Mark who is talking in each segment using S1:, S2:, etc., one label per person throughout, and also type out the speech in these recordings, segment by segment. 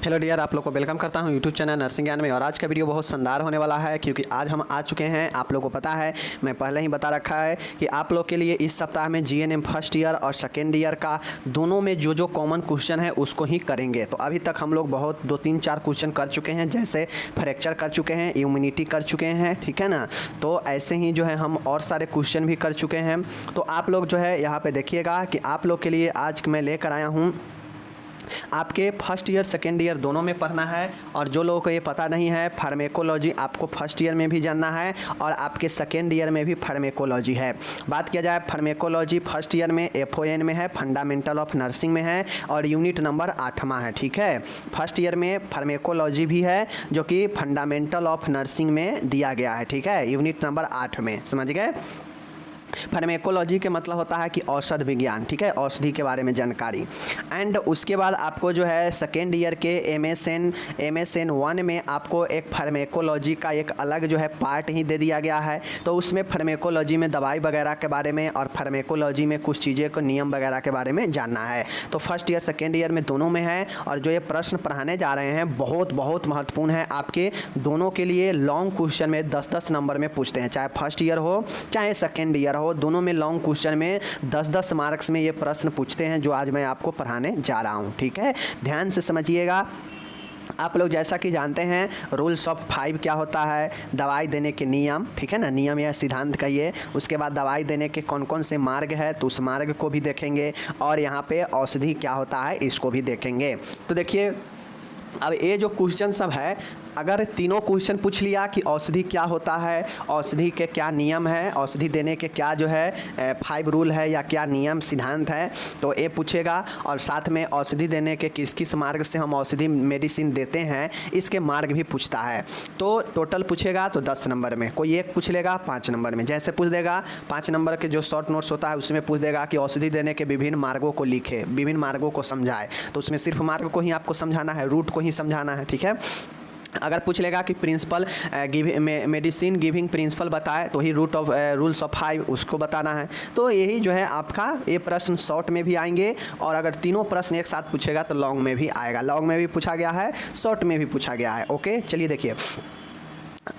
S1: Hello dear, आप लोग को वेलकम करता हूं यूट्यूब चैनल नर्सिंग ज्ञान में। और आज का वीडियो बहुत शानदार होने वाला है क्योंकि आज हम आ चुके हैं। आप लोगों को पता है, मैं पहले ही बता रखा है कि आप लोग के लिए इस सप्ताह में जीएनएम फर्स्ट ईयर और सेकेंड ईयर का दोनों में जो कॉमन क्वेश्चन है उसको ही करेंगे। तो अभी तक हम लोग बहुत 2-3-4 क्वेश्चन कर चुके हैं, जैसे फ्रैक्चर कर चुके हैं, इम्यूनिटी कर चुके हैं, ठीक है ना। तो ऐसे ही जो है हम और सारे क्वेश्चन भी कर चुके हैं। तो आप लोग जो है यहाँ पे देखिएगा कि आप लोग के लिए आज मैं लेकर आया हूँ, आपके फर्स्ट ईयर सेकेंड ईयर दोनों में पढ़ना है। और जो लोगों को ये पता नहीं है, फार्मेकोलॉजी आपको फर्स्ट ईयर में भी जानना है और आपके सेकेंड ईयर में भी फार्मेकोलॉजी है। बात किया जाए फार्मेकोलॉजी फर्स्ट ईयर में FON में है, फंडामेंटल ऑफ नर्सिंग में है और यूनिट नंबर 8वां है, ठीक है। फर्स्ट ईयर में फार्मेकोलॉजी भी है जो कि फंडामेंटल ऑफ नर्सिंग में दिया गया है, ठीक है, यूनिट नंबर 8 में, समझ गए। फार्मेकोलॉजी के मतलब होता है कि औषध विज्ञान, ठीक है, औषधि के बारे में जानकारी। एंड उसके बाद आपको जो है सेकेंड ईयर के MSN 1 में आपको एक फार्मेकोलॉजी का एक अलग जो है पार्ट ही दे दिया गया है। तो उसमें फार्मेकोलॉजी में दवाई वगैरह के बारे में और फार्मेकोलॉजी में कुछ चीज़ें को नियम वगैरह के बारे में जानना है। तो फर्स्ट ईयर सेकेंड ईयर में दोनों में है। और जो ये प्रश्न पढ़ाने जा रहे हैं बहुत बहुत महत्वपूर्ण है आपके दोनों के लिए। लॉन्ग क्वेश्चन में 10-10 नंबर में पूछते हैं, चाहे फर्स्ट ईयर हो चाहे सेकेंड ईयर हो, दोनों में लॉन्ग क्वेश्चन में 10-10 मार्क्स में ये प्रश्न पूछते हैं जो आज मैं आपको पढ़ाने जा रहा हूँ, ठीक है। ध्यान से समझिएगा। आप लोग जैसा कि जानते हैं रूल्स ऑफ 5 क्या होता है, दवाई देने के नियम, ठीक है ना, नियम या सिद्धांत कहिए। उसके बाद दवाई देने के कौन कौन से मार्ग है तो उस मार्ग को भी देखेंगे। और यहाँ पे औषधि क्या होता है इसको भी देखेंगे। तो देखिए, अब ये जो क्वेश्चन सब है, अगर तीनों क्वेश्चन पूछ लिया कि औषधि क्या होता है, औषधि के क्या नियम है, औषधि देने के क्या जो है 5 रूल है या क्या नियम सिद्धांत है, तो ये पूछेगा। और साथ में औषधि देने के किस किस मार्ग से हम औषधि मेडिसिन देते हैं इसके मार्ग भी पूछता है। तो टोटल पूछेगा तो 10 नंबर में, कोई एक पूछ लेगा 5 नंबर में। जैसे पूछ देगा 5 नंबर के जो शॉर्ट नोट्स होता है उसमें पूछ देगा कि औषधि देने के विभिन्न मार्गों को लिखे, विभिन्न मार्गों को समझाए। तो उसमें सिर्फ मार्ग को ही आपको समझाना है, रूट को ही समझाना है, ठीक है। अगर पूछ लेगा कि प्रिंसिपल मेडिसिन गिविंग प्रिंसिपल बताए तो ही रूल्स ऑफ 5 उसको बताना है। तो यही जो है आपका ये प्रश्न शॉर्ट में भी आएंगे। और अगर तीनों प्रश्न एक साथ पूछेगा तो लॉन्ग में भी आएगा। लॉन्ग में भी पूछा गया है, शॉर्ट में भी पूछा गया है। ओके, चलिए देखिए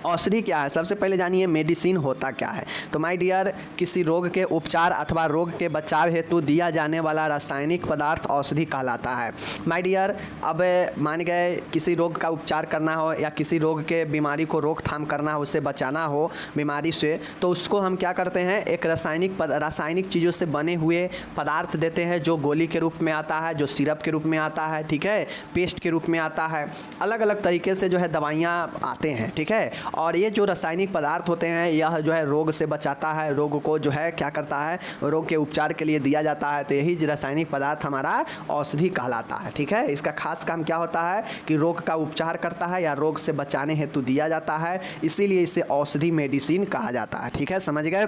S1: औषधि क्या है। सबसे पहले जानिए मेडिसिन होता क्या है। तो माय डियर, किसी रोग के उपचार अथवा रोग के बचाव हेतु दिया जाने वाला रासायनिक पदार्थ औषधि कहलाता है। माय डियर, अब मान गए किसी रोग का उपचार करना हो या किसी रोग के बीमारी को रोकथाम करना हो, उससे बचाना हो बीमारी से, तो उसको हम क्या करते हैं, एक रासायनिक चीज़ों से बने हुए पदार्थ देते हैं जो गोली के रूप में आता है, जो सिरप के रूप में आता है, ठीक है, पेस्ट के रूप में आता है। अलग अलग तरीके से जो है दवाइयाँ आते हैं, ठीक है। और ये जो रासायनिक पदार्थ होते हैं यह जो है रोग से बचाता है, रोग को जो है क्या करता है, रोग के उपचार के लिए दिया जाता है। तो यही रासायनिक पदार्थ हमारा औषधि कहलाता है, ठीक है। इसका खास काम क्या होता है कि रोग का उपचार करता है या रोग से बचाने हेतु दिया जाता है, इसीलिए इसे औषधि मेडिसिन कहा जाता है, ठीक है, समझ गए।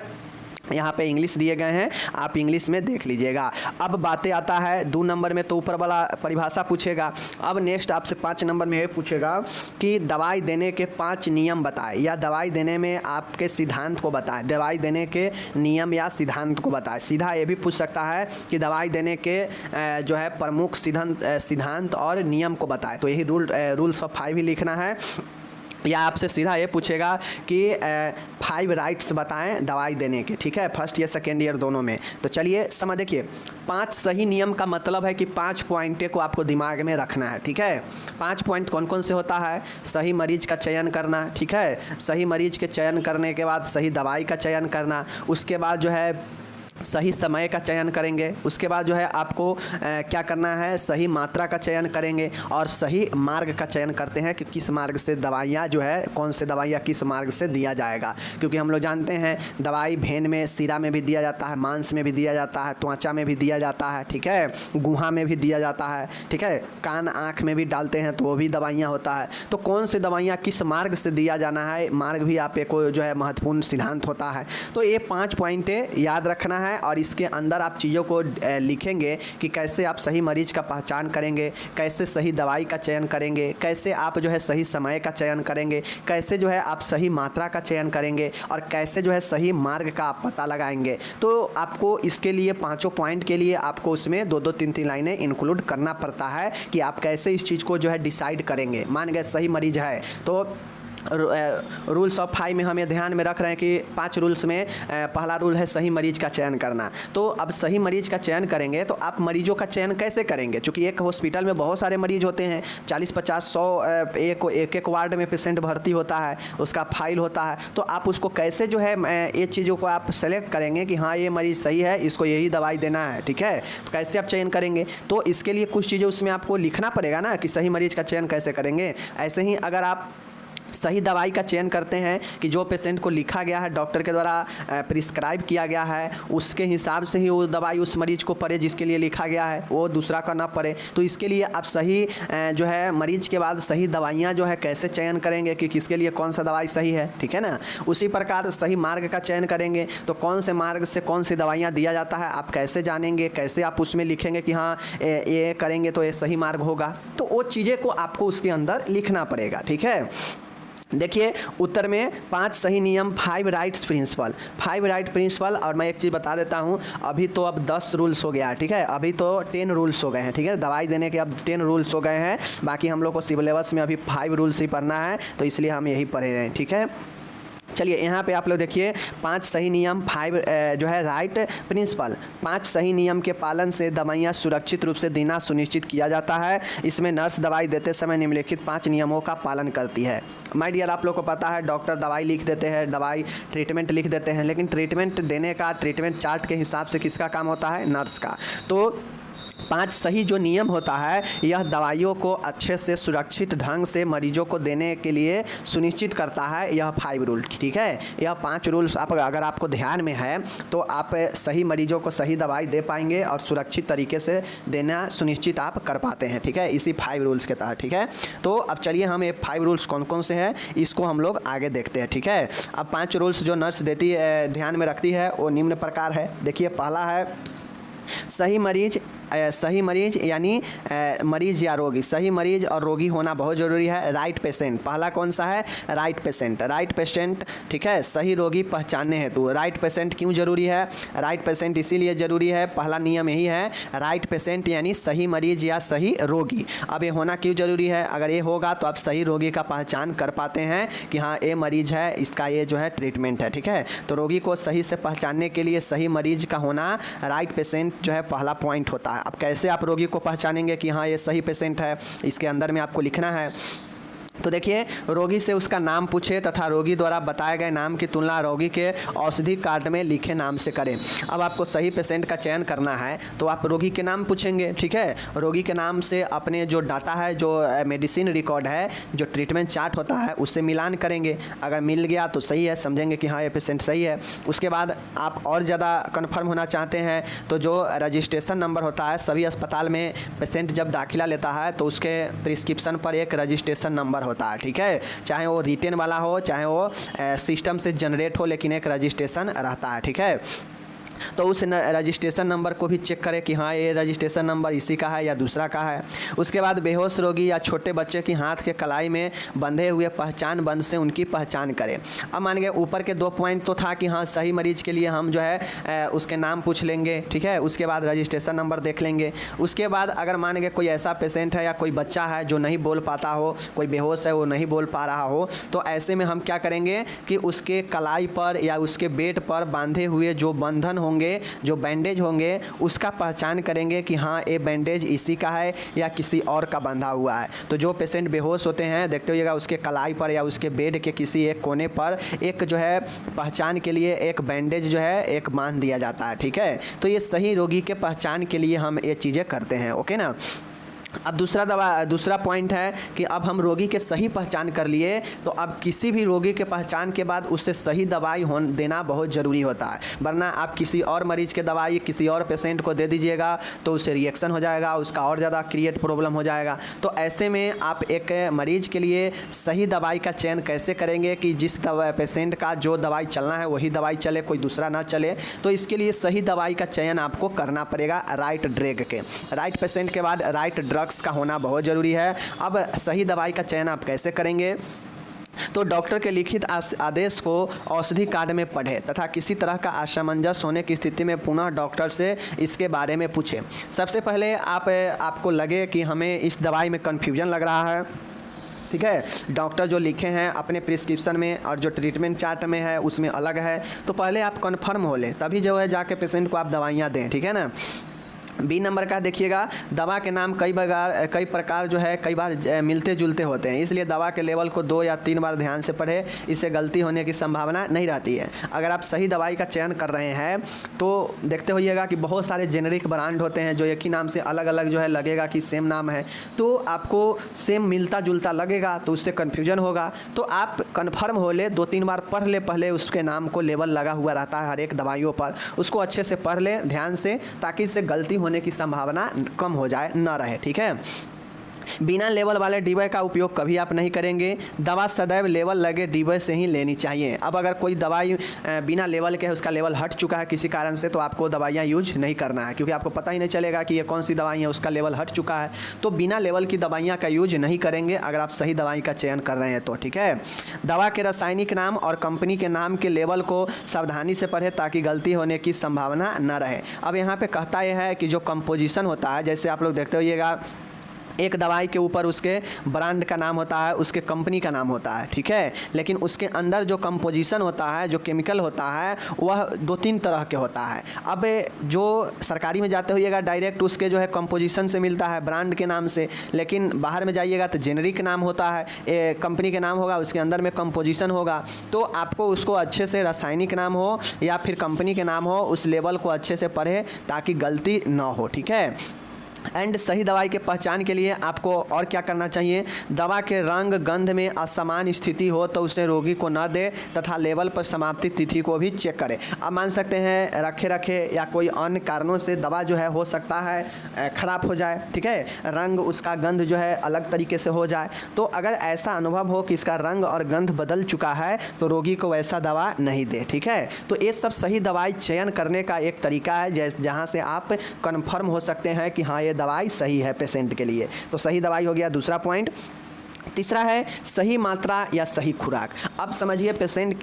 S1: यहाँ पे इंग्लिश दिए गए हैं, आप इंग्लिश में देख लीजिएगा। अब बातें आता है 2 नंबर में, तो ऊपर वाला परिभाषा पूछेगा। अब नेक्स्ट आपसे 5 नंबर में ये पूछेगा कि दवाई देने के 5 नियम बताएं या दवाई देने में आपके सिद्धांत को बताएं, दवाई देने के नियम या सिद्धांत को बताएं। सीधा ये भी पूछ सकता है कि दवाई देने के जो है प्रमुख सिद्धांत और नियम को बताएं। तो यही रूल्स ऑफ 5 ही लिखना है। या आपसे सीधा ये पूछेगा कि 5 राइट्स बताएं दवाई देने के, ठीक है, फर्स्ट ईयर सेकेंड ईयर दोनों में। तो चलिए समझ देखिए, 5 सही नियम का मतलब है कि 5 पॉइंटें को आपको दिमाग में रखना है, ठीक है। 5 पॉइंट कौन कौन से होता है, सही मरीज का चयन करना, ठीक है, सही मरीज के चयन करने के बाद सही दवाई का चयन करना, उसके बाद जो है सही समय का चयन करेंगे, उसके बाद जो है आपको क्या करना है, सही मात्रा का चयन करेंगे और सही मार्ग का चयन करते हैं कि किस मार्ग से दवाइयाँ जो है, कौन से दवाइयाँ किस मार्ग से दिया जाएगा। क्योंकि हम लोग जानते हैं दवाई भेन में, सीरा में भी दिया जाता है, मांस में भी दिया जाता है, त्वचा में भी दिया जाता है, ठीक है, गुहा में भी दिया जाता है, ठीक है, कान आँख में भी डालते हैं तो वो भी दवाइयाँ होता है। तो कौन सी दवाइयाँ किस मार्ग से दिया जाना है, मार्ग भी आप एक जो है महत्वपूर्ण सिद्धांत होता है। तो ये 5 पॉइंटें याद रखना है। है और इसके अंदर आप चीज़ों को लिखेंगे कि कैसे आप सही मरीज का पहचान करेंगे, कैसे सही दवाई का चयन करेंगे, कैसे आप जो है सही समय का चयन करेंगे, कैसे जो है आप सही मात्रा का चयन करेंगे और कैसे जो है सही मार्ग का आप पता लगाएंगे। तो आपको इसके लिए पाँचों पॉइंट के लिए आपको उसमें दो दो तीन तीन लाइनें इंक्लूड करना पड़ता है कि आप कैसे इस चीज़ को जो है डिसाइड करेंगे। मान गए सही मरीज है तो रूल्स ऑफ 5 में हम ये ध्यान में रख रहे हैं कि 5 रूल्स में पहला रूल है सही मरीज का चयन करना। तो अब सही मरीज का चयन करेंगे तो आप मरीजों का चयन कैसे करेंगे, क्योंकि एक हॉस्पिटल में बहुत सारे मरीज होते हैं, 40-50-100 एक वार्ड में पेशेंट भर्ती होता है, उसका फाइल होता है। तो आप उसको कैसे जो है ये चीज़ों को आप सेलेक्ट करेंगे कि हाँ ये मरीज़ सही है, इसको यही दवाई देना है, ठीक है। तो कैसे आप चयन करेंगे, तो इसके लिए कुछ चीज़ें उसमें आपको लिखना पड़ेगा ना कि सही मरीज का चयन कैसे करेंगे। ऐसे ही अगर आप सही दवाई का चयन करते हैं कि जो पेशेंट को लिखा गया है, डॉक्टर के द्वारा प्रिस्क्राइब किया गया है, उसके हिसाब से ही वो दवाई उस मरीज को पड़े जिसके लिए लिखा गया है, वो दूसरा का ना पड़े। तो इसके लिए आप सही जो है मरीज के बाद सही दवाइयाँ जो है कैसे चयन करेंगे कि किसके लिए कौन सा दवाई सही है, ठीक है ना। उसी प्रकार सही मार्ग का चयन करेंगे तो कौन से मार्ग से कौन सी दवाइयाँ दिया जाता है आप कैसे जानेंगे, कैसे आप उसमें लिखेंगे कि हाँ ये करेंगे तो ये सही मार्ग होगा। तो वो चीज़ें को आपको उसके अंदर लिखना पड़ेगा, ठीक है। देखिए उत्तर में 5 सही नियम, 5 राइट्स प्रिंसिपल, 5 राइट प्रिंसिपल। और मैं एक चीज़ बता देता हूँ, अभी तो अब 10 रूल्स हो गया है, ठीक है। अभी तो 10 रूल्स हो गए हैं, ठीक है। दवाई देने के अब 10 रूल्स हो गए हैं, बाकी हम लोग को सिलेबस में अभी 5 रूल्स ही पढ़ना है, तो इसलिए हम यही पढ़े रहे हैं, ठीक है। चलिए यहाँ पे आप लोग देखिए 5 सही नियम, 5 जो है राइट प्रिंसिपल। 5 सही नियम के पालन से दवाइयाँ सुरक्षित रूप से देना सुनिश्चित किया जाता है। इसमें नर्स दवाई देते समय निम्नलिखित 5 नियमों का पालन करती है। माय डियर, आप लोग को पता है डॉक्टर दवाई लिख देते हैं, दवाई ट्रीटमेंट लिख देते हैं, लेकिन ट्रीटमेंट देने का ट्रीटमेंट चार्ट के हिसाब से किसका काम होता है, नर्स का। तो 5 सही जो नियम होता है यह दवाइयों को अच्छे से सुरक्षित ढंग से मरीजों को देने के लिए सुनिश्चित करता है, यह 5 रूल, ठीक है। यह 5 रूल्स आप अगर आपको ध्यान में है तो आप सही मरीजों को सही दवाई दे पाएंगे और सुरक्षित तरीके से देना सुनिश्चित आप कर पाते हैं, ठीक है, इसी 5 रूल्स के तहत, ठीक है। तो अब चलिए हम ये 5 रूल्स कौन कौन से हैं इसको हम लोग आगे देखते हैं, ठीक है। अब 5 रूल्स जो नर्स देती है, ध्यान में रखती है, वो निम्न प्रकार है। देखिए पहला है सही मरीज यानी मरीज या रोगी, सही मरीज और रोगी होना बहुत ज़रूरी है। राइट पेशेंट, पहला कौन सा है, राइट पेशेंट, राइट पेशेंट, ठीक है। सही रोगी पहचानने हेतु राइट पेशेंट क्यों जरूरी है, राइट पेशेंट इसीलिए ज़रूरी है, पहला नियम यही है, राइट पेशेंट यानी सही मरीज या सही रोगी। अब ये होना क्यों ज़रूरी है, अगर ये होगा तो आप सही रोगी का पहचान कर पाते हैं कि हाँ ये मरीज है, इसका ये जो है ट्रीटमेंट है, ठीक है। तो रोगी को सही से पहचानने के लिए सही मरीज का होना राइट पेशेंट जो है पहला पॉइंट होता है। अब कैसे आप रोगी को पहचानेंगे कि हाँ ये सही पेशेंट है, इसके अंदर में आपको लिखना है। तो देखिए रोगी से उसका नाम पूछे तथा रोगी द्वारा बताए गए नाम की तुलना रोगी के औषधि कार्ड में लिखे नाम से करें। अब आपको सही पेशेंट का चयन करना है तो आप रोगी के नाम पूछेंगे, ठीक है। रोगी के नाम से अपने जो डाटा है, जो मेडिसिन रिकॉर्ड है, जो ट्रीटमेंट चार्ट होता है, उससे मिलान करेंगे। अगर मिल गया तो सही है, समझेंगे कि हाँ ये पेशेंट सही है। उसके बाद आप और ज़्यादा कन्फर्म होना चाहते हैं तो जो रजिस्ट्रेशन नंबर होता है, सभी अस्पताल में पेशेंट जब दाखिला लेता है तो उसके प्रिस्क्रिप्शन पर एक रजिस्ट्रेशन नंबर होता है, ठीक है। चाहे वो रिटेन वाला हो, चाहे वो सिस्टम से जनरेट हो, लेकिन एक रजिस्ट्रेशन रहता है, ठीक है। तो उस रजिस्ट्रेशन नंबर को भी चेक करें कि हाँ ये रजिस्ट्रेशन नंबर इसी का है या दूसरा का है। उसके बाद बेहोश रोगी या छोटे बच्चे की हाथ के कलाई में बंधे हुए पहचान बंद से उनकी पहचान करें। अब मान गए ऊपर के 2 पॉइंट तो था कि हाँ सही मरीज के लिए हम जो है उसके नाम पूछ लेंगे, ठीक है। उसके बाद रजिस्ट्रेशन नंबर देख लेंगे। उसके बाद अगर मान गए कोई ऐसा पेशेंट है या कोई बच्चा है जो नहीं बोल पाता हो, कोई बेहोश है वो नहीं बोल पा रहा हो, तो ऐसे में हम क्या करेंगे कि उसके कलाई पर या उसके बेड पर बांधे हुए जो बंधन होंगे, जो बैंडेज होंगे, उसका पहचान करेंगे कि हाँ ये बैंडेज इसी का है या किसी और का बंधा हुआ है। तो जो पेशेंट बेहोश होते हैं देखते होइएगा उसके कलाई पर या उसके बेड के किसी एक कोने पर एक जो है पहचान के लिए एक बैंडेज जो है एक बांध दिया जाता है, ठीक है। तो ये सही रोगी के पहचान के लिए हम ये चीज़ें करते हैं, ओके ना। अब दूसरा पॉइंट है कि अब हम रोगी के सही पहचान कर लिए, तो अब किसी भी रोगी के पहचान के बाद उससे सही दवाई देना बहुत ज़रूरी होता है, वरना आप किसी और मरीज के दवाई किसी और पेशेंट को दे दीजिएगा तो उसे रिएक्शन हो जाएगा, उसका और ज़्यादा क्रिएट प्रॉब्लम हो जाएगा। तो ऐसे में आप एक मरीज के लिए सही दवाई का चयन कैसे करेंगे कि जिस पेशेंट का जो दवाई चलना है वही दवाई चले, कोई दूसरा ना चले। तो इसके लिए सही दवाई का चयन आपको करना पड़ेगा राइट ड्रग के, राइट पेशेंट के बाद राइट ड्रग्स का होना बहुत ज़रूरी है। अब सही दवाई का चयन आप कैसे करेंगे, तो डॉक्टर के लिखित आदेश को औषधि कार्ड में पढ़ें तथा किसी तरह का असमंजस होने की स्थिति में पुनः डॉक्टर से इसके बारे में पूछें। सबसे पहले आपको लगे कि हमें इस दवाई में कन्फ्यूजन लग रहा है, ठीक है, डॉक्टर जो लिखे हैं अपने प्रिस्क्रिप्शन में और जो ट्रीटमेंट चार्ट में है उसमें अलग है, तो पहले आप कन्फर्म हो लें, तभी जो है जाके पेशेंट को आप दवाइयाँ दें, ठीक है ना। बी नंबर का देखिएगा, दवा के नाम कई प्रकार जो है कई बार मिलते जुलते होते हैं, इसलिए दवा के लेवल को 2 या 3 बार ध्यान से पढ़ें, इससे गलती होने की संभावना नहीं रहती है। अगर आप सही दवाई का चयन कर रहे हैं तो देखते होइएगा कि बहुत सारे जेनरिक ब्रांड होते हैं जो एक ही नाम से अलग अलग जो है लगेगा कि सेम नाम है, तो आपको सेम मिलता जुलता लगेगा तो उससे कन्फ्यूजन होगा। तो आप कन्फर्म हो ले, 2-3 बार पढ़ ले, पहले उसके नाम को लेवल लगा हुआ रहता है हर एक दवाइयों पर, उसको अच्छे से पढ़ ले ध्यान से, ताकि इससे गलती होने की संभावना कम हो जाए, ना रहे, ठीक है। बिना लेवल वाले डिब्बे का उपयोग कभी आप नहीं करेंगे, दवा सदैव लेवल लगे डिब्बे से ही लेनी चाहिए। अब अगर कोई दवाई बिना लेवल के है, उसका लेवल हट चुका है किसी कारण से, तो आपको दवाइयाँ यूज नहीं करना है, क्योंकि आपको पता ही नहीं चलेगा कि ये कौन सी दवाई है, उसका लेवल हट चुका है। तो बिना लेवल की दवाइयाँ का यूज नहीं करेंगे अगर आप सही दवाई का चयन कर रहे हैं तो, ठीक है। दवा के रासायनिक नाम और कंपनी के नाम के लेवल को सावधानी से पढ़ें ताकि गलती होने की संभावना न रहे। अब यहाँ पे कहता यह है कि जो कंपोजिशन होता है, जैसे आप लोग देखते होइएगा एक दवाई के ऊपर उसके ब्रांड का नाम होता है, उसके कंपनी का नाम होता है, ठीक है, लेकिन उसके अंदर जो कंपोजिशन होता है, जो केमिकल होता है, वह 2-3 तरह के होता है। अब जो सरकारी में जाते होइएगा डायरेक्ट उसके जो है कंपोजिशन से मिलता है ब्रांड के नाम से, लेकिन बाहर में जाइएगा तो जेनरिक नाम होता है, कंपनी के नाम होगा, उसके अंदर में कंपोजिशन होगा। तो आपको उसको अच्छे से रासायनिक नाम हो या फिर कंपनी के नाम हो, उस लेवल को अच्छे से पढ़े ताकि गलती ना हो, ठीक है। एंड सही दवाई के पहचान के लिए आपको और क्या करना चाहिए, दवा के रंग गंध में असमान स्थिति हो तो उसे रोगी को न दे तथा लेवल पर समाप्ति तिथि को भी चेक करें। अब मान सकते हैं रखे या कोई अन्य कारणों से दवा जो है हो सकता है ख़राब हो जाए, ठीक है, रंग उसका गंध जो है अलग तरीके से हो जाए। तो अगर ऐसा अनुभव हो कि इसका रंग और गंध बदल चुका है तो रोगी को वैसा दवा नहीं दे, ठीक है। तो ये सब सही दवाई चयन करने का एक तरीका है जहाँ से आप कन्फर्म हो सकते हैं कि हाँ ये दवाई सही है पेशेंट के लिए। तो सही दवाई हो गया दूसरा पॉइंट। तीसरा है सही मात्रा या सही खुराक। अब समझिए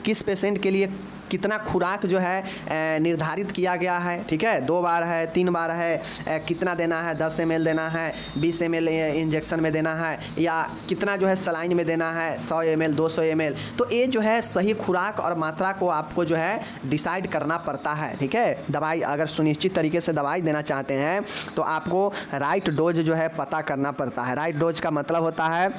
S1: किस पेशेंट के लिए कितना खुराक जो है निर्धारित किया गया है, ठीक है, 2 बार है, 3 बार है, कितना देना है, 10 ml देना है, 20 ml इंजेक्शन में देना है, या कितना जो है सलाइन में देना है, 100 ml 200 ml। तो ये जो है सही खुराक और मात्रा को आपको जो है डिसाइड करना पड़ता है, ठीक है। दवाई अगर सुनिश्चित तरीके से दवाई देना चाहते हैं तो आपको राइट डोज जो है पता करना पड़ता है। राइट डोज का मतलब होता है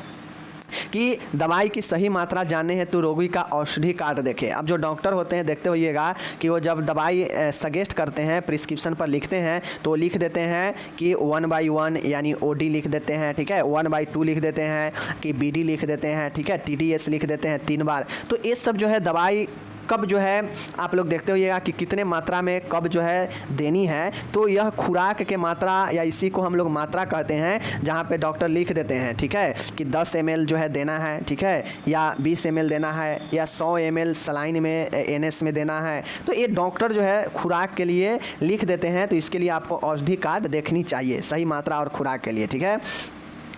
S1: कि दवाई की सही मात्रा जानने हेतु रोगी का औषधि कार्ड देखें। अब जो डॉक्टर होते हैं देखते होइएगा कि वो जब दवाई सजेस्ट करते हैं, प्रिस्क्रिप्शन पर लिखते हैं तो लिख देते हैं कि 1/1 यानी OD लिख देते हैं, ठीक है, 1/2 लिख देते हैं कि BD लिख देते हैं, ठीक है, TDS लिख देते हैं 3 बार। तो ये सब जो है दवाई कब जो है आप लोग देखते होइएगा कि कितने मात्रा में कब जो है देनी है। तो यह खुराक के मात्रा या इसी को हम लोग मात्रा कहते हैं, जहाँ पे डॉक्टर लिख देते हैं, ठीक है, कि 10 ml जो है देना है, ठीक है, या 20 ml देना है, या 100 ml सलाइन में NS में देना है। तो ये डॉक्टर जो है खुराक के लिए लिख देते हैं, तो इसके लिए आपको औषधि कार्ड देखनी चाहिए सही मात्रा और खुराक के लिए, ठीक है।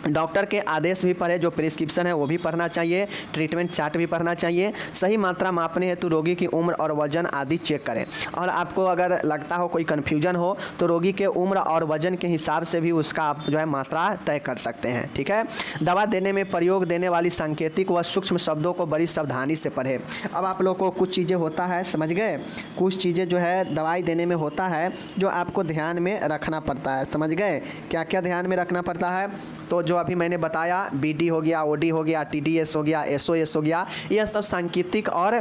S1: डॉक्टर के आदेश भी पढ़े, जो प्रिस्क्रिप्शन है वो भी पढ़ना चाहिए, ट्रीटमेंट चार्ट भी पढ़ना चाहिए। सही मात्रा मापने हेतु रोगी की उम्र और वजन आदि चेक करें। और आपको अगर लगता हो कोई कन्फ्यूजन हो तो रोगी के उम्र और वजन के हिसाब से भी उसका आप जो है मात्रा तय कर सकते हैं, ठीक है। दवा देने में प्रयोग देने वाली सांकेतिक व सूक्ष्म शब्दों को बड़ी सावधानी से पढ़ें। अब आप लोग को कुछ चीज़ें होता है, समझ गए, कुछ चीज़ें जो है दवाई देने में होता है जो आपको ध्यान में रखना पड़ता है, समझ गए, क्या क्या ध्यान में रखना पड़ता है। तो जो अभी मैंने बताया BD हो गया, OD हो गया, TDS हो गया, SOS हो गया, यह सब सांकेतिक और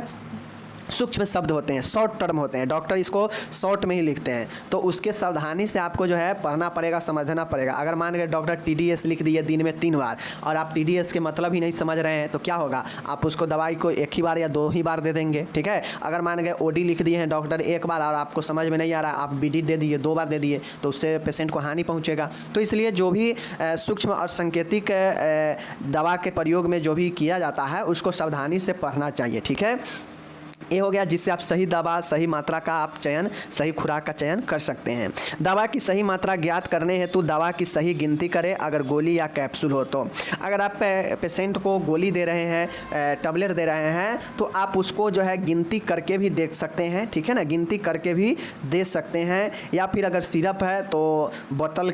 S1: सूक्ष्म शब्द होते हैं, शॉर्ट टर्म होते हैं, डॉक्टर इसको शॉर्ट में ही लिखते हैं, तो उसके सावधानी से आपको जो है पढ़ना पड़ेगा, समझना पड़ेगा। अगर मान के डॉक्टर TDS लिख दिए दिन में 3 बार और आप TDS के मतलब ही नहीं समझ रहे हैं तो क्या होगा, आप उसको दवाई को 1 ही बार या 2 ही बार दे देंगे, ठीक है। अगर मान गए OD लिख दिए हैं डॉक्टर 1 बार और आपको समझ में नहीं आ रहा, आप BD दे दिए 2 बार दे दिए, तो उससे पेशेंट को हानि पहुँचेगा। तो इसलिए जो भी सूक्ष्म और सांकेतिक दवा के प्रयोग में जो भी किया जाता है उसको सावधानी से पढ़ना चाहिए, ठीक है। ये हो गया जिससे आप सही दवा, सही मात्रा का आप चयन, सही खुराक का चयन कर सकते हैं। दवा की सही मात्रा ज्ञात करने हेतु दवा की सही गिनती करें, अगर गोली या कैप्सूल हो तो। अगर आप पेशेंट को गोली दे रहे हैं, टैबलेट दे रहे हैं, तो आप उसको जो है गिनती करके भी देख सकते हैं, ठीक है ना, गिनती करके भी दे सकते हैं। या फिर अगर सिरप है तो बॉटल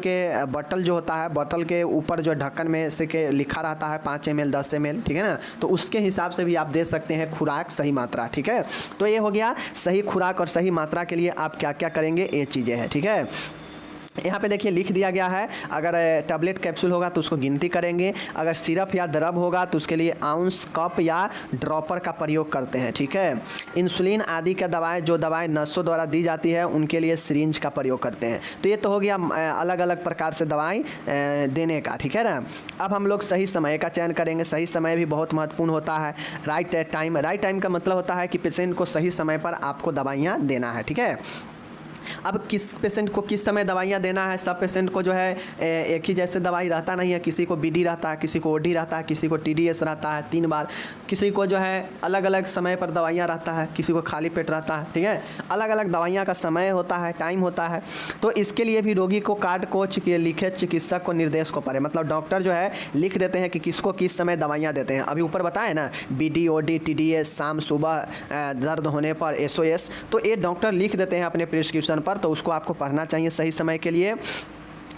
S1: जो होता है, बॉटल के ऊपर जो ढक्कन में से के लिखा रहता है 5 ml 10 ml, ठीक है ना, तो उसके हिसाब से भी आप दे सकते हैं खुराक, सही मात्रा, ठीक है। तो ये हो गया सही खुराक और सही मात्रा के लिए आप क्या क्या करेंगे, ये चीज़ें हैं, ठीक है। यहाँ पे देखिए लिख दिया गया है, अगर टैबलेट कैप्सूल होगा तो उसको गिनती करेंगे, अगर सिरप या द्रव होगा तो उसके लिए आउंस, कप या ड्रॉपर का प्रयोग करते हैं, ठीक है। इंसुलिन आदि का दवाएं, जो दवाएं नसों द्वारा दी जाती है उनके लिए सिरिंज का प्रयोग करते हैं। तो ये तो हो गया अलग अलग प्रकार से दवाएं देने का, ठीक है ना। अब हम लोग सही समय का चयन करेंगे। सही समय भी बहुत महत्वपूर्ण होता है। राइट टाइम का मतलब होता है कि पेशेंट को सही समय पर आपको दवाइयाँ देना है, ठीक है। अब किस पेशेंट को किस समय दवाइयाँ देना है, सब पेशेंट को जो है एक ही जैसे दवाई रहता नहीं है, किसी को BD रहता है, किसी को OD रहता है, किसी को TDS रहता है 3 बार, किसी को जो है अलग अलग समय पर दवाइयाँ रहता है, किसी को खाली पेट रहता है, ठीक है। अलग अलग दवाइयाँ का समय होता है, टाइम होता है। तो इसके लिए भी रोगी को कार्ड को लिखे चिकित्सक को निर्देश को पढ़े, मतलब डॉक्टर जो है लिख देते हैं कि किसको किस समय दवाइयाँ देते हैं। अभी ऊपर बताए ना, BD, OD, TDS, शाम सुबह दर्द होने पर SOS, तो ये डॉक्टर लिख देते हैं अपने प्रिस्क्रिप्शन पर, तो उसको आपको पढ़ना चाहिए सही समय के लिए।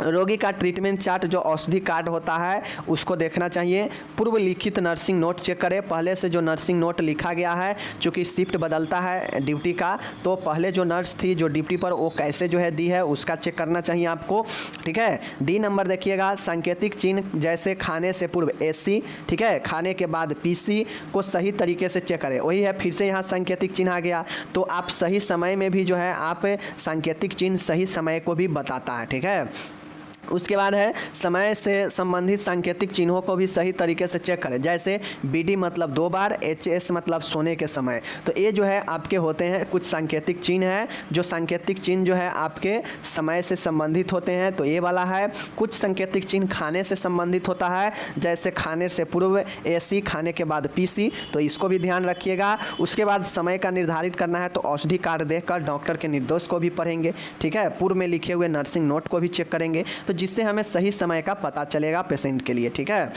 S1: रोगी का ट्रीटमेंट चार्ट, जो औषधि कार्ड होता है, उसको देखना चाहिए। पूर्व लिखित नर्सिंग नोट चेक करें, पहले से जो नर्सिंग नोट लिखा गया है, चूँकि शिफ्ट बदलता है ड्यूटी का, तो पहले जो नर्स थी जो ड्यूटी पर, वो कैसे जो है दी है उसका चेक करना चाहिए आपको, ठीक है। D नंबर देखिएगा, सांकेतिक चिन्ह जैसे खाने से पूर्व AC, ठीक है, खाने के बाद PC को सही तरीके से चेक करें। वही है, फिर से यहाँ सांकेतिक चिन्ह आ गया, तो आप सही समय में भी जो है आप सांकेतिक चिन्ह सही समय को भी बताता है, ठीक है। उसके बाद है समय से संबंधित सांकेतिक चिन्हों को भी सही तरीके से चेक करें, जैसे BD मतलब 2 बार, HS मतलब सोने के समय। तो ये जो है आपके होते हैं कुछ सांकेतिक चिन्ह है, जो सांकेतिक चिन्ह जो है आपके समय से संबंधित होते हैं। तो ये वाला है। कुछ सांकेतिक चिन्ह खाने से संबंधित होता है, जैसे खाने से पूर्व AC, खाने के बाद PC, तो इसको भी ध्यान रखिएगा। उसके बाद समय का निर्धारित करना है, तो औषधि कार्ड देखकर डॉक्टर के निर्देश को भी पढ़ेंगे, ठीक है। पूर्व में लिखे हुए नर्सिंग नोट को भी चेक करेंगे, तो जिससे हमें सही समय का पता चलेगा पेशेंट के लिए, ठीक है।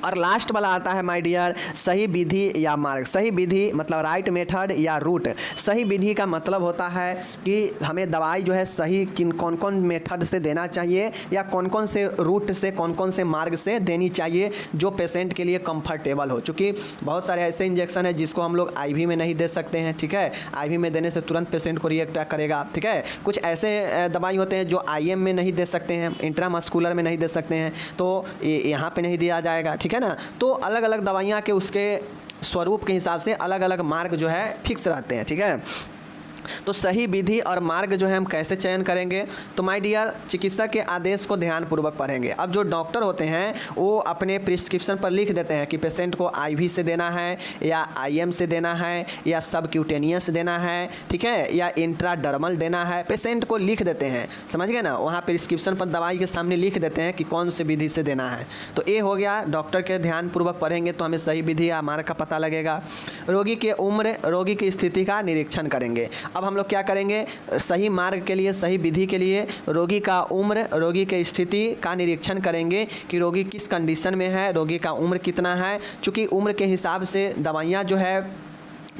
S1: और लास्ट वाला आता है माय डियर, सही विधि या मार्ग। सही विधि मतलब राइट मेथड या रूट। सही विधि का मतलब होता है कि हमें दवाई जो है सही कौन कौन मेथड से देना चाहिए, या कौन कौन से रूट से, कौन कौन से मार्ग से देनी चाहिए जो पेशेंट के लिए कंफर्टेबल हो। चूँकि बहुत सारे ऐसे इंजेक्शन है जिसको हम लोग IV में नहीं दे सकते हैं, ठीक है। IV में देने से तुरंत पेशेंट को रिएक्ट करेगा, ठीक है। कुछ ऐसे दवाई होते हैं जो IM में नहीं दे सकते हैं, इंट्रामस्कुलर में नहीं दे सकते हैं, तो यहाँ पे नहीं दिया जाएगा, ठीक है ना। तो अलग अलग दवाइयाँ के उसके स्वरूप के हिसाब से अलग अलग मार्ग जो है फिक्स रहते हैं, ठीक है। तो सही विधि और मार्ग जो है हम कैसे चयन करेंगे, तो माय डियर चिकित्सक के आदेश को ध्यानपूर्वक पढ़ेंगे। अब जो डॉक्टर होते हैं वो अपने प्रिस्क्रिप्शन पर लिख देते हैं कि पेशेंट को IV से देना है, या IM से देना है, या सबक्यूटेनियस देना है, ठीक है, या इंट्राडर्मल देना है, पेशेंट को लिख देते हैं, समझ गए ना। वहाँ प्रिस्क्रिप्शन पर दवाई के सामने लिख देते हैं कि कौन से विधि से देना है। तो ये हो गया, डॉक्टर के ध्यानपूर्वक पढ़ेंगे तो हमें सही विधि या मार्ग का पता लगेगा। रोगी के उम्र, रोगी की स्थिति का निरीक्षण करेंगे। अब हम लोग क्या करेंगे, सही मार्ग के लिए, सही विधि के लिए रोगी का उम्र, रोगी की स्थिति का निरीक्षण करेंगे कि रोगी किस कंडीशन में है, रोगी का उम्र कितना है। चूँकि उम्र के हिसाब से दवाइयाँ जो है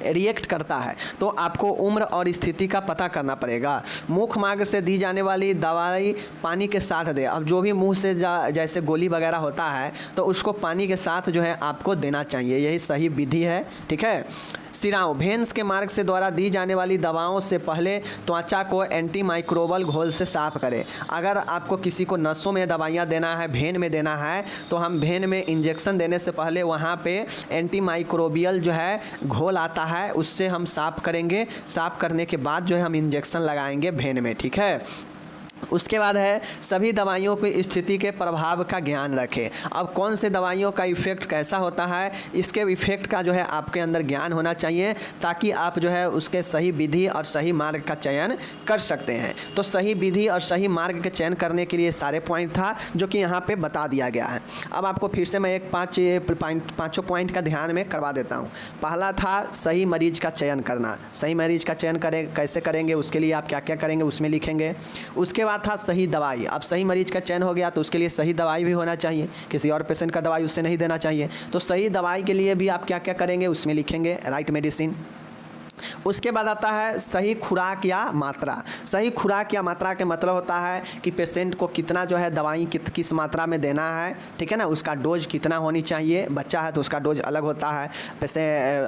S1: रिएक्ट करता है, तो आपको उम्र और स्थिति का पता करना पड़ेगा। मुख्य मार्ग से दी जाने वाली दवाई पानी के साथ दे। अब जो भी मुंह से जैसे गोली वगैरह होता है, तो उसको पानी के साथ जो है आपको देना चाहिए, यही सही विधि है, ठीक है। शिराओं भेन्स के मार्ग से द्वारा दी जाने वाली दवाओं से पहले त्वचा को एंटी माइक्रोबल घोल से साफ करें। अगर आपको किसी को नसों में दवाइयाँ देना है, भेन में देना है, तो हम भेन में इंजेक्शन देने से पहले वहाँ पे एंटी माइक्रोबियल जो है घोल आता है, उससे हम साफ़ करेंगे। साफ़ करने के बाद जो है हम इंजेक्शन लगाएंगे भेन में, ठीक है। उसके बाद है सभी दवाइयों की स्थिति के प्रभाव का ज्ञान रखें। अब कौन से दवाइयों का इफ़ेक्ट कैसा होता है, इसके इफ़ेक्ट का जो है आपके अंदर ज्ञान होना चाहिए, ताकि आप जो है उसके सही विधि और सही मार्ग का चयन कर सकते हैं। तो सही विधि और सही मार्ग के चयन करने के लिए सारे पॉइंट था जो कि यहाँ पे बता दिया गया है। अब आपको फिर से मैं एक पाँचों पॉइंट का ध्यान में करवा देता हूँ। पहला था सही मरीज का चयन करना। सही मरीज का चयन कैसे करेंगे, उसके लिए आप क्या क्या करेंगे उसमें लिखेंगे। उसके बाद था सही दवाई। अब सही मरीज का चयन हो गया तो उसके लिए सही दवाई भी होना चाहिए, किसी और पेशेंट का दवाई उससे नहीं देना चाहिए। तो सही दवाई के लिए भी आप क्या क्या करेंगे उसमें लिखेंगे, राइट मेडिसिन। उसके बाद आता है सही खुराक या मात्रा। सही खुराक या मात्रा के मतलब होता है कि पेशेंट को कितना जो है दवाई किस मात्रा में देना है, ठीक है ना। उसका डोज कितना होनी चाहिए। बच्चा है तो उसका डोज अलग होता है,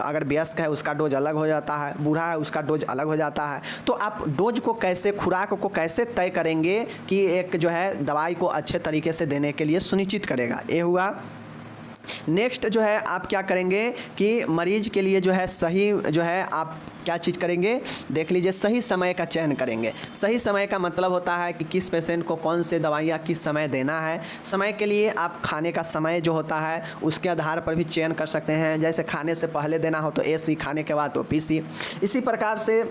S1: अगर वयस्क है उसका डोज अलग हो जाता है, बूढ़ा है उसका डोज अलग हो जाता है। तो आप डोज को कैसे, खुराक को कैसे तय करेंगे कि एक जो है दवाई को अच्छे तरीके से देने के लिए सुनिश्चित करेगा, ये हुआ। नेक्स्ट जो है आप क्या करेंगे कि मरीज के लिए जो है सही जो है आप क्या चीज़ करेंगे, देख लीजिए, सही समय का चयन करेंगे। सही समय का मतलब होता है कि किस पेशेंट को कौन से दवाइयाँ किस समय देना है। समय के लिए आप खाने का समय जो होता है उसके आधार पर भी चयन कर सकते हैं। जैसे खाने से पहले देना हो तो AC, खाने के बाद तो PC। इसी प्रकार से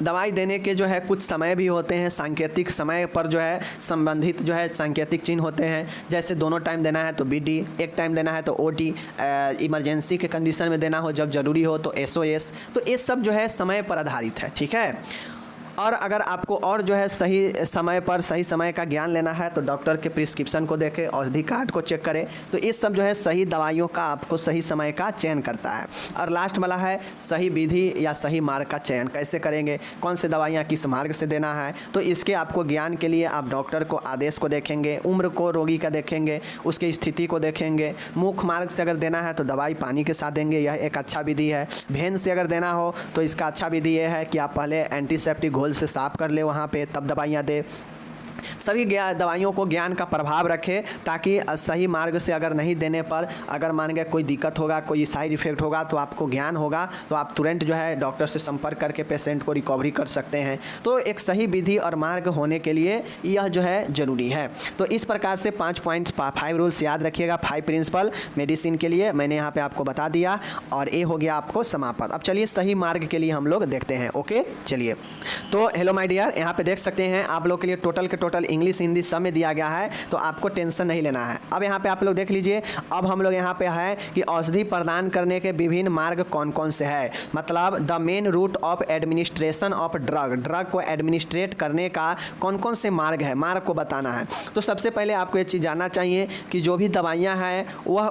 S1: दवाई देने के जो है कुछ समय भी होते हैं, सांकेतिक समय पर जो है संबंधित जो है सांकेतिक चिन्ह होते हैं। जैसे दोनों टाइम देना है तो BD, एक टाइम देना है तो OT, इमरजेंसी के कंडीशन में देना हो जब ज़रूरी हो तो SOS। तो ये सब जो है समय पर आधारित है, ठीक है। और अगर आपको और जो है सही समय पर सही समय का ज्ञान लेना है तो डॉक्टर के प्रिस्क्रिप्शन को देखें, औषधि कार्ड को चेक करें। तो ये सब जो है सही दवाइयों का आपको सही समय का चयन करता है। और लास्ट वाला है सही विधि या सही मार्ग का चयन कैसे करेंगे, कौन से दवाइयाँ किस मार्ग से देना है। तो इसके आपको ज्ञान के लिए आप डॉक्टर को आदेश को देखेंगे, उम्र को रोगी का देखेंगे, उसकी स्थिति को देखेंगे। मुख्य मार्ग से अगर देना है तो दवाई पानी के साथ देंगे, यह एक अच्छा विधि है। भेन से अगर देना हो तो इसका अच्छा विधि यह है कि आप पहले एंटीसेप्टिक घोल से साफ कर ले वहाँ पे, तब दवाइयाँ दे। सभी दवाइयों को ज्ञान का प्रभाव रखें, ताकि सही मार्ग से अगर नहीं देने पर अगर मान गए कोई दिक्कत होगा, कोई साइड इफ़ेक्ट होगा तो आपको ज्ञान होगा, तो आप तुरंत जो है डॉक्टर से संपर्क करके पेशेंट को रिकवरी कर सकते हैं। तो एक सही विधि और मार्ग होने के लिए यह जो है ज़रूरी है। तो इस प्रकार से 5 पॉइंट्स 5 रूल्स याद रखिएगा, 5 प्रिंसिपल मेडिसिन के लिए मैंने यहाँ पर आपको बता दिया। और ये हो गया आपको समापन। अब चलिए सही मार्ग के लिए हम लोग देखते हैं। ओके चलिए, तो हेलो माय डियर, यहाँ पे देख सकते हैं आप लोग के लिए टोटल के टोटल इंग्लिश हिंदी सब में दिया गया है, तो आपको टेंशन नहीं लेना है। अब यहाँ पे आप लोग देख लीजिए, अब हम लोग यहाँ पे है कि औषधि प्रदान करने के विभिन्न मार्ग कौन कौन से है। मतलब the main route of administration of drug को एडमिनिस्ट्रेट करने का कौन कौन से मार्ग है, मार्ग को बताना है। तो सबसे पहले आपको ये चीज़ जानना चाहिए कि जो भी दवाइयाँ हैं वह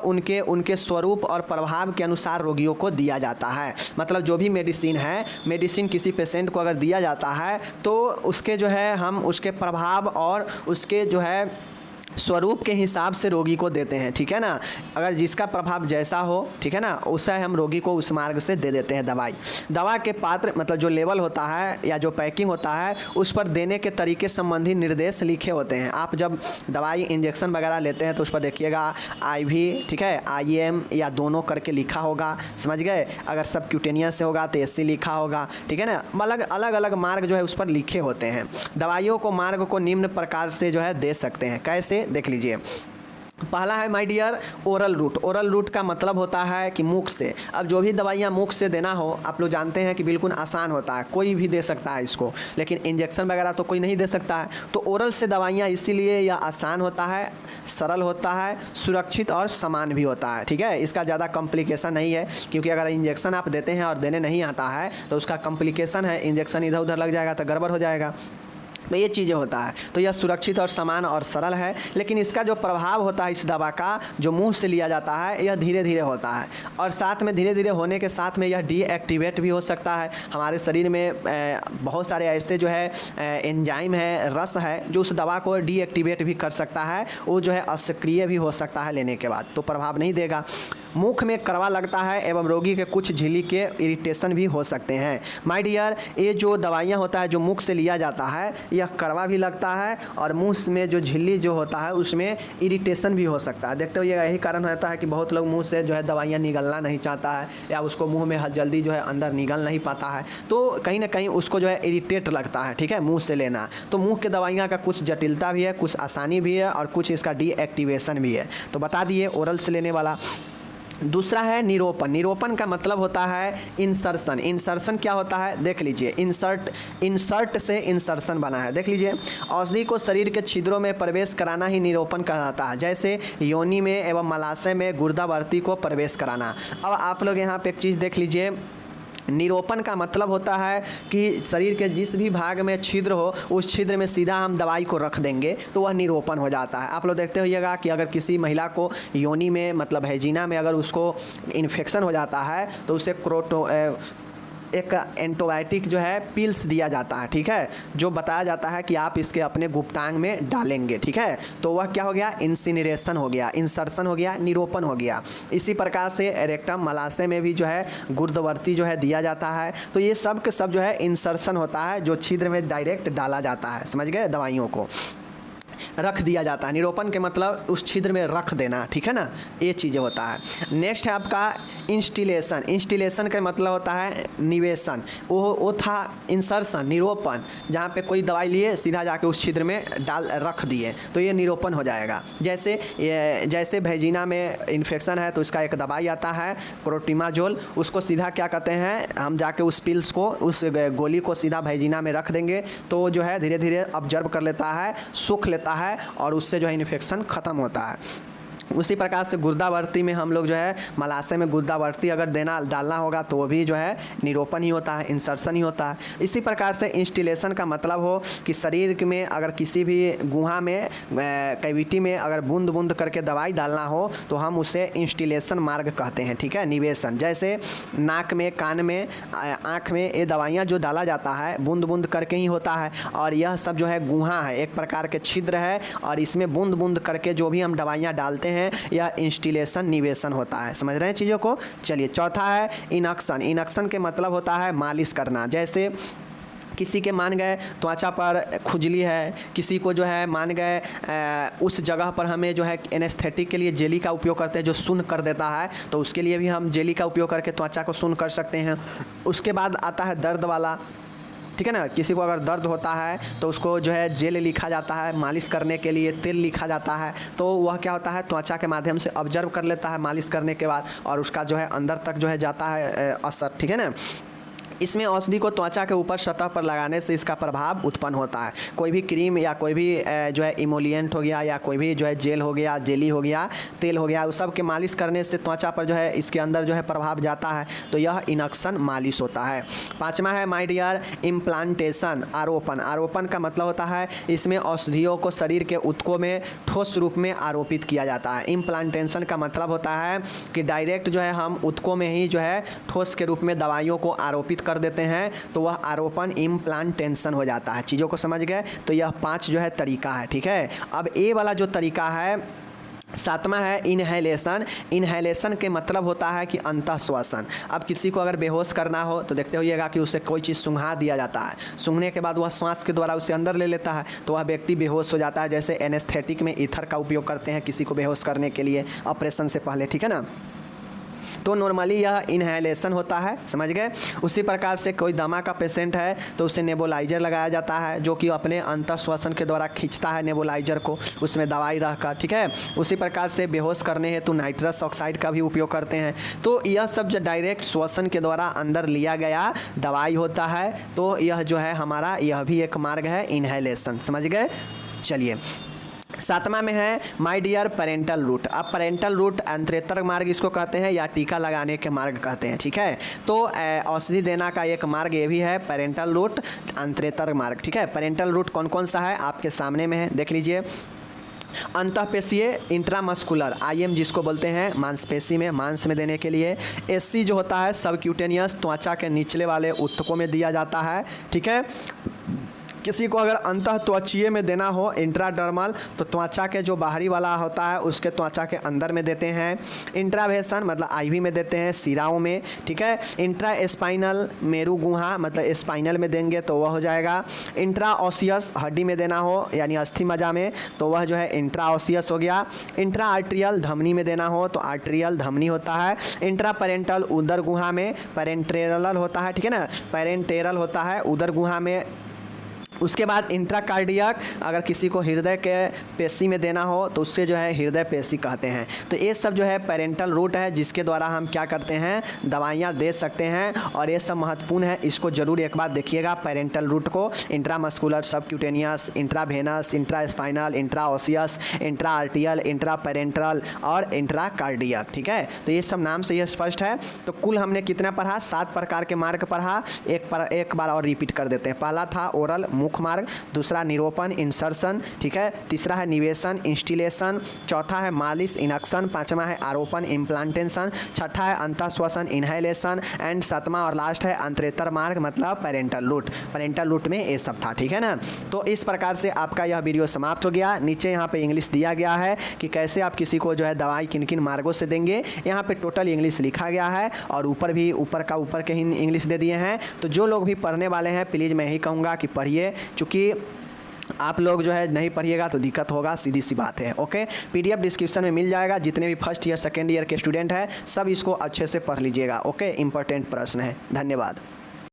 S1: उनके स्वरूप और प्रभाव के अनुसार रोगियों को दिया जाता है। मतलब जो भी मेडिसिन है, मेडिसिन किसी पेशेंट को अगर दिया जाता है तो उसके जो है हम उसके प्रभाव और उसके जो है स्वरूप के हिसाब से रोगी को देते हैं, ठीक है ना। अगर जिसका प्रभाव जैसा हो, ठीक है ना, उसे हम रोगी को उस मार्ग से दे देते हैं दवाई। दवा के पात्र मतलब जो लेवल होता है या जो पैकिंग होता है उस पर देने के तरीके संबंधी निर्देश लिखे होते हैं। आप जब दवाई इंजेक्शन वगैरह लेते हैं तो उस पर देखिएगा IV, ठीक है, IM या दोनों करके लिखा होगा, समझ गए। अगर सब क्यूटेनियस से होगा तो SC लिखा होगा, ठीक है ना। अलग अलग मार्ग जो है उस पर लिखे होते हैं। दवाइयों को मार्ग को निम्न प्रकार से जो है दे सकते हैं। कैसे, देख लीजिए। पहला है my dear oral route. Oral route का मतलब होता है कि मुख से। अब जो भी दवाइयाँ मुख से देना हो, आप लोग जानते हैं कि बिल्कुल आसान होता है, कोई भी दे सकता है इसको, लेकिन इंजेक्शन वगैरह तो कोई नहीं दे सकता है। तो ओरल से दवाइयाँ इसीलिए यह आसान होता है, सरल होता है, सुरक्षित और समान भी होता है, ठीक है। इसका ज़्यादा कॉम्प्लिकेशन नहीं है, क्योंकि अगर इंजेक्शन आप देते हैं और देने नहीं आता है तो उसका कॉम्प्लिकेशन है, इंजेक्शन इधर उधर लग जाएगा तो गड़बड़ हो जाएगा। तो ये चीज़ें होता है। तो यह सुरक्षित और समान और सरल है, लेकिन इसका जो प्रभाव होता है इस दवा का जो मुंह से लिया जाता है यह धीरे धीरे होता है, और साथ में धीरे धीरे होने के साथ में यह डीएक्टिवेट भी हो सकता है। हमारे शरीर में बहुत सारे ऐसे जो है एंजाइम है, रस है, जो उस दवा को डीएक्टिवेट भी कर सकता है, वो जो है असक्रिय भी हो सकता है लेने के बाद, तो प्रभाव नहीं देगा। मुख में कड़वा लगता है एवं रोगी के कुछ झिल्ली के इरिटेशन भी हो सकते हैं। माय डियर, ये जो दवाइयाँ होता है जो मुख से लिया जाता है यह कड़वा भी लगता है, और मुंह में जो झिल्ली जो होता है उसमें इरिटेशन भी हो सकता है। देखते हो ये यही कारण होता है कि बहुत लोग मुंह से जो है दवाइयाँ निगलना नहीं चाहता है, या उसको मुंह में जल्दी जो है अंदर निगल नहीं पाता है, तो कहीं ना कहीं उसको जो है इरिटेट लगता है, ठीक है, मुंह से लेना। तो मुंह के दवाइयाँ का कुछ जटिलता भी है, कुछ आसानी भी है, और कुछ इसका डीएक्टिवेशन भी है। तो बता दिए ओरल से लेने वाला। दूसरा है निरोपण। निरोपण का मतलब होता है इंसर्शन। इंसर्शन क्या होता है देख लीजिए, इंसर्ट से इंसर्शन बना है, देख लीजिए। औषधि को शरीर के छिद्रों में प्रवेश कराना ही निरोपण कहलाता है, जैसे योनि में एवं मलाशय में गुर्दावर्ती को प्रवेश कराना। अब आप लोग यहाँ पे एक चीज़ देख लीजिए, निरोपण का मतलब होता है कि शरीर के जिस भी भाग में छिद्र हो उस छिद्र में सीधा हम दवाई को रख देंगे तो वह निरोपण हो जाता है। आप लोग देखते होइएगा कि अगर किसी महिला को योनि में मतलब वेजिना में अगर उसको इन्फेक्शन हो जाता है तो उसे एक एंटीबायोटिक जो है पिल्स दिया जाता है, ठीक है, जो बताया जाता है कि आप इसके अपने गुप्तांग में डालेंगे, ठीक है। तो वह क्या हो गया, इंसिनरेशन हो गया, इंसर्शन हो गया, निरोपण हो गया। इसी प्रकार से रेक्टम मलाशय में भी जो है गुर्दवर्ती जो है दिया जाता है। तो ये सब के सब जो है इंसर्शन होता है, जो छिद्र में डायरेक्ट डाला जाता है, समझ गए, दवाइयों को रख दिया जाता है। निरोपण के मतलब उस छिद्र में रख देना, ठीक है ना, ये चीज़ें होता है। नेक्स्ट है आपका इंस्टिलेशन। इंस्टिलेशन का मतलब होता है निवेशन। वो था इंसर्शन, निरोपण, जहाँ पे कोई दवाई लिए सीधा जाके उस छिद्र में डाल रख दिए, तो ये निरोपण हो जाएगा। जैसे भेजिना में इन्फेक्शन है तो इसका एक दवाई आता है क्रोटिमाजोल, उसको सीधा क्या कहते हैं, हम जाके उस पिल्स को, उस गोली को सीधा भेजिना में रख देंगे तो जो है धीरे धीरे ऑब्जर्व कर लेता है, सूख लेता है, और उससे जो है इन्फेक्शन ख़त्म होता है। उसी प्रकार से गुर्दावर्ती में हम लोग जो है मलाशय में गुर्दावर्ती अगर डालना होगा तो वो भी जो है निरोपण ही होता है, इंसर्शन ही होता है। इसी प्रकार से इंस्टिलेशन का मतलब हो कि शरीर में अगर किसी भी गुहा में कैविटी में अगर बूंद बूंद करके दवाई डालना हो तो हम उसे इंस्टिलेशन मार्ग कहते हैं, ठीक है, निवेशन। जैसे नाक में, कान में, आँख में ये दवाइयाँ जो डाला जाता है बूंद बूंद करके ही होता है, और यह सब जो है गुहा है, एक प्रकार के छिद्र है, और इसमें बूंद बूंद करके जो भी हम दवाइयाँ डालते हैं या इंस्टिलेशन निवेशन होता है। समझ रहे हैं चीज़ों को। चलिए चौथा है इनक्शन। इनक्शन के मतलब होता है मालिश करना। जैसे किसी के मान गए त्वचा पर खुजली है, किसी को जो है मान गए उस जगह पर हमें जो है एनेस्थेटिक के लिए जेली का उपयोग करते हैं जो सुन्न कर देता है, तो उसके लिए भी हम जेली का उपयोग करके त्वचा को सुन्न कर सकते हैं। उसके बाद आता है दर्द वाला, ठीक है ना, किसी को अगर दर्द होता है तो उसको जो है जेल लिखा जाता है, मालिश करने के लिए तेल लिखा जाता है, तो वह क्या होता है त्वचा के माध्यम से ऑब्जर्व कर लेता है मालिश करने के बाद, और उसका जो है अंदर तक जो है जाता है असर, ठीक है ना। इसमें औषधि को त्वचा के ऊपर सतह पर लगाने से इसका प्रभाव उत्पन्न होता है। कोई भी क्रीम या कोई भी जो है इमोलिएंट हो गया या कोई भी जो है जेल हो गया, जेली हो गया, तेल हो गया, उस सब के मालिश करने से त्वचा पर जो है इसके अंदर जो है प्रभाव जाता है, तो यह इनक्शन मालिश होता है। पाँचवा है माय डियर इम्प्लांटेशन, आरोपण। आरोपण का मतलब होता है इसमें औषधियों को शरीर के ऊतकों में ठोस रूप में आरोपित किया जाता है। इम्प्लांटेशन का मतलब होता है कि डायरेक्ट जो है हम ऊतकों में ही जो है ठोस के रूप में दवाइयों को आरोपित कर देते हैं, तो वह आरोपण इम्प्लांटेशन हो जाता है। चीज़ों को समझ गए। तो यह 5 जो है तरीका है, ठीक है। अब ए वाला जो तरीका है, सातवां है इनहेलेशन। इनहेलेशन के मतलब होता है कि अंतः श्वसन। अब किसी को अगर बेहोश करना हो तो देखते होइएगा कि उसे कोई चीज़ सूंघा दिया जाता है, सूंघने के बाद वह श्वास के द्वारा उसे अंदर ले लेता है, तो वह व्यक्ति बेहोश हो जाता है। जैसे एनेस्थेटिक में ईथर का उपयोग करते हैं किसी को बेहोश करने के लिए ऑपरेशन से पहले, ठीक है ना। तो नॉर्मली यह इनहेलेशन होता है, समझ गए। उसी प्रकार से कोई दमा का पेशेंट है तो उसे नेबुलाइजर लगाया जाता है, जो कि अपने अंतः श्वसन के द्वारा खींचता है नेबुलाइजर को, उसमें दवाई रहकर, ठीक है। उसी प्रकार से बेहोश करने हेतु नाइट्रस ऑक्साइड का भी उपयोग करते हैं। तो यह सब जो डायरेक्ट श्वसन के द्वारा अंदर लिया गया दवाई होता है, तो यह जो है हमारा यह भी एक मार्ग है इनहेलेशन, समझ गए। चलिए सातवां में है माय डियर पेरेंटल रूट। अब पेरेंटल रूट अंतरेतर मार्ग इसको कहते हैं या टीका लगाने के मार्ग कहते हैं, ठीक है। तो औषधि देना का एक मार्ग ये भी है पेरेंटल रूट, अंतरेतर मार्ग, ठीक है। पेरेंटल रूट कौन कौन सा है आपके सामने में है, देख लीजिए। अंतःपेशीय इंट्रामस्कुलर, आईएम जिसको बोलते हैं मांसपेशी में, मांस में देने के लिए। एससी जो होता है सबक्यूटेनियस, त्वचा के निचले वाले ऊतकों में दिया जाता है, ठीक है। किसी को अगर अंतः त्वचीय में देना हो इंट्राडर्मल, तो त्वचा के जो बाहरी वाला होता है उसके त्वचा के अंदर में देते हैं। इंट्रावेसन मतलब आईवी में देते हैं, सिराओं में, ठीक है। इंट्रा स्पाइनल मेरू गुहा मतलब स्पाइनल में देंगे तो वह हो जाएगा। इंट्राओसियस हड्डी में देना हो यानी अस्थि मज्जा में तो वह जो है इंट्राओसियस हो गया। इंट्रा आर्ट्रियल धमनी में देना हो तो आर्ट्रियल धमनी होता है। इंट्रा पेरेंटल उदर गुहा में पेरेंटेरल होता है, ठीक है ना, पेरेंटेरल होता है उदर गुहा में। उसके बाद इंट्राकार्डियक, अगर किसी को हृदय के पेशी में देना हो तो उससे जो है हृदय पेशी कहते हैं। तो ये सब जो है पेरेंटल रूट है जिसके द्वारा हम क्या करते हैं, दवाइयाँ दे सकते हैं और ये सब महत्वपूर्ण है, इसको जरूर एक बार देखिएगा पेरेंटल रूट को। इंट्रामस्कुलर, सबक्यूटेनियस, इंट्रावेनस, इंट्रास्पाइनल, इंट्राओसियस, इंट्राआर्टियल, इंट्रापेरेंटल और इंट्राकार्डियक, ठीक है। तो ये सब नाम से ये स्पष्ट है। तो कुल हमने कितना पढ़ा, 7 प्रकार के मार्ग पढ़ा। एक बार और रिपीट कर देते हैं। पहला था ओरल मुख मार्ग, दूसरा निरोपण इंसर्शन, ठीक है, तीसरा है निवेशन इंस्टिलेशन, चौथा है मालिश इनक्शन, पांचवा है आरोपण इम्प्लांटेशन, छठा है अंतःश्वसन इनहेलेशन एंड सातवां और लास्ट है अंतरेतर मार्ग मतलब पेरेंटल रूट। पेरेंटल रूट में ये सब था, ठीक है ना। तो इस प्रकार से आपका यह वीडियो समाप्त हो गया। नीचे यहाँ पे इंग्लिश दिया गया है कि कैसे आप किसी को जो है दवाई किन किन मार्गों से देंगे, यहाँ पे टोटल इंग्लिश लिखा गया है और ऊपर भी ऊपर के ही इंग्लिश दे दिए हैं। तो जो लोग भी पढ़ने वाले हैं प्लीज़ मैं यही कहूँगा कि पढ़िए, चूँकि आप लोग जो है नहीं पढ़िएगा तो दिक्कत होगा, सीधी सी बात है। ओके, पीडीएफ डिस्क्रिप्शन में मिल जाएगा। जितने भी फर्स्ट ईयर सेकेंड ईयर के स्टूडेंट हैं सब इसको अच्छे से पढ़ लीजिएगा। ओके, इंपॉर्टेंट प्रश्न है। धन्यवाद।